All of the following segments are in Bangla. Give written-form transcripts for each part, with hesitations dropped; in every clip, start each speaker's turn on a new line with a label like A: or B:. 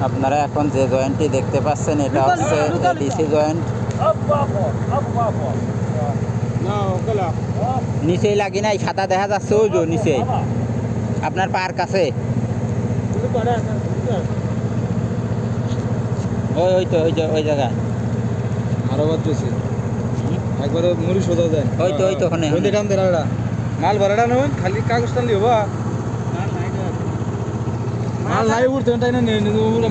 A: আপনারা এখন যে জয়েন্টটি দেখতে পাচ্ছেন এটা হচ্ছে ডিসি জয়েন্ট। নিচেই লাগি নাই, সাদা দেখা যাচ্ছে ওই যে নিচে আপনার পার কাছে ওই তো ওই জায়গায়
B: আরো বাদ দিয়েছে একবারে মুড়ি সোজা যায়
A: ওই তো ওখানে
B: টান দে রাড়া মাল ভরাটা নেবেন খালি কাগজ টান লিও বা মাল নাই উঠতে তাই না নেই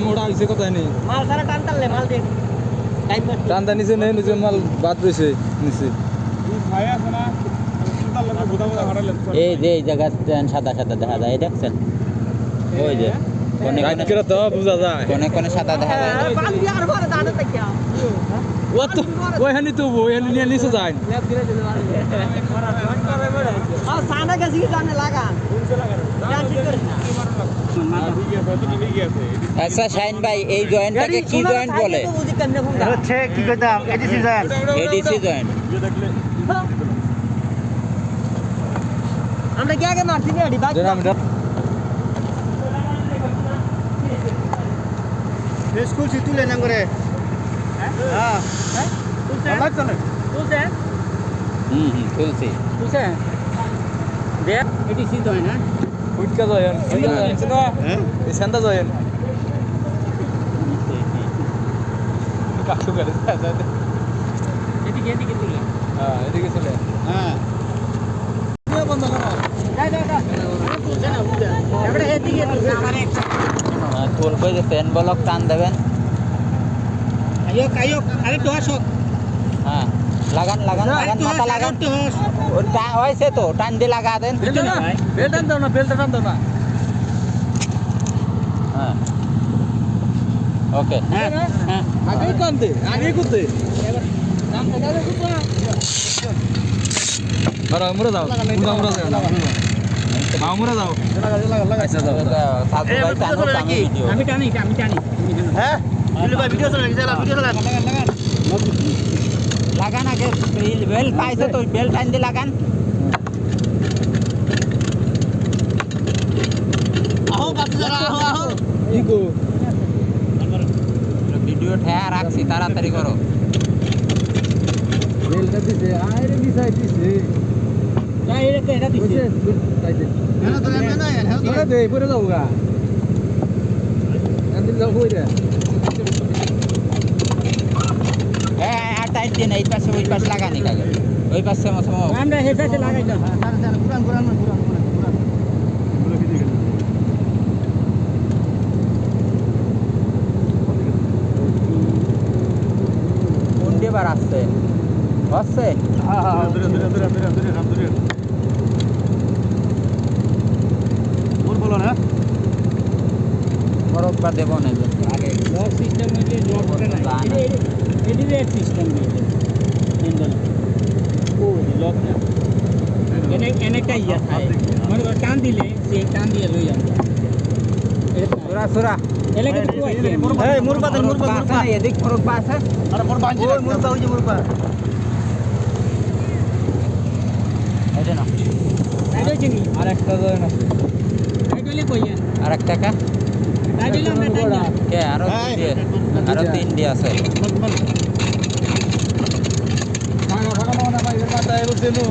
B: মোড়া হইছে কথা নেই
C: মাল সারা টান টানলে মাল দে
B: টান দা নিচে নেই নিচে মাল বাদ রয়েছে নিচে
A: এই যে এই জায়গা সাদা সাদা দেখা যায় দেখছেন ওই যে কোনে
B: তো বুঝা যায়
A: কোনে সাদা দেখা যায়
C: বাল দিয়ে আর ভরে দাঁড়াতে থাকি
B: ও তো ওইখানে তো ওইখানে নিয়ে নিচে যায়
C: লেফট দিলে দিলে মাল আর সানা গেছি কি জানে লাগান কোনছে লাগান জান ঠিক করে না
A: আচ্ছা শাইন ভাই এই জয়েন্টটাকে কি জয়েন্ট বলে?
C: হচ্ছে কি কইতাম এডিসি জয়েন্ট
A: এডিসি জয়েন্ট।
C: আমরা কি আগে মারছি না এডি বাকি স্কুল সি তুলে না করে হ্যাঁ তুলছে তুলছে
A: তুলছি
C: তুলছে দে এডিসি জয়েন্ট না
B: উঠকা যায় হ্যাঁ এই সেন্টা যায় কাকু করে
C: এদিকে তুলে
B: হ্যাঁ এদিকে চলে
C: হ্যাঁ বন্ধ করো তুলছে না বুঝা এবারে এদিকে তুলছে আমার এক
A: তুলবে যে ফ্যান ব্লক টান দেবেন।
C: আয়ো আরে দশক
A: হ্যাঁ লাগান মাথা লাগান হয়েছে তো টান দিয়ে লাগা দেন।
B: বেলটা দাও না
A: হ্যাঁ ওকে
C: হ্যাঁ
B: আগে কানতে আগে করতে বারা মুরা দাও মুরা দাও আচ্ছা দাও
A: সাধু ভাই টানো আমি ভিডিও
C: আমি টানি হ্যাঁ ভিডিও চলে
A: লাগান আগে বেল পাইছে তো বেল টান দিয়ে লাগান।
C: আহো বাচ্চারা আহো
B: ইগো
A: ভিডিও ঠেয়া রাখছি তাড়াতাড়ি করো।
B: বেলটা দিছে আরে মিসাই দিছে
C: না এটা দিছে
B: না তো না না দে পরে যাওগা আন্দিল যাও কই রে
A: হ্যাঁ আর টাইট দিন এই পাশে ওই পাশে লাগানি কাগে ওই পাশে
C: আমরা এই পাশে লাগাই দাও পুরান
A: কোন দিয়ে বার আসছে হচ্ছে
C: বলো না
A: বরফ বা দেব না আগে
C: লক সিস্টেম হইছে লক করে না এডি রেট সিস্টেম হইছে হ্যান্ডেল ও লক না এনেটা ইয়া থাকে মনে কর টান দিলে সে টান দিয়ে লই যাবে
A: সুরা
C: এলাকা তো কইছে এই মুরবা
A: এদিক মুরবা আছে
C: আরে মোর বাঁধি ওই মুরবা হইছে মুরবা
A: এটা না
C: আইডো চিনি
B: আর একটা যায় না
C: আইডলে কইয়া
A: আর এক টাকা
C: আইডলে আমরা টানি
A: কে আরো তিনটি আছে
B: ভাগা ভাগা না ভাই মাথা এলো দেনো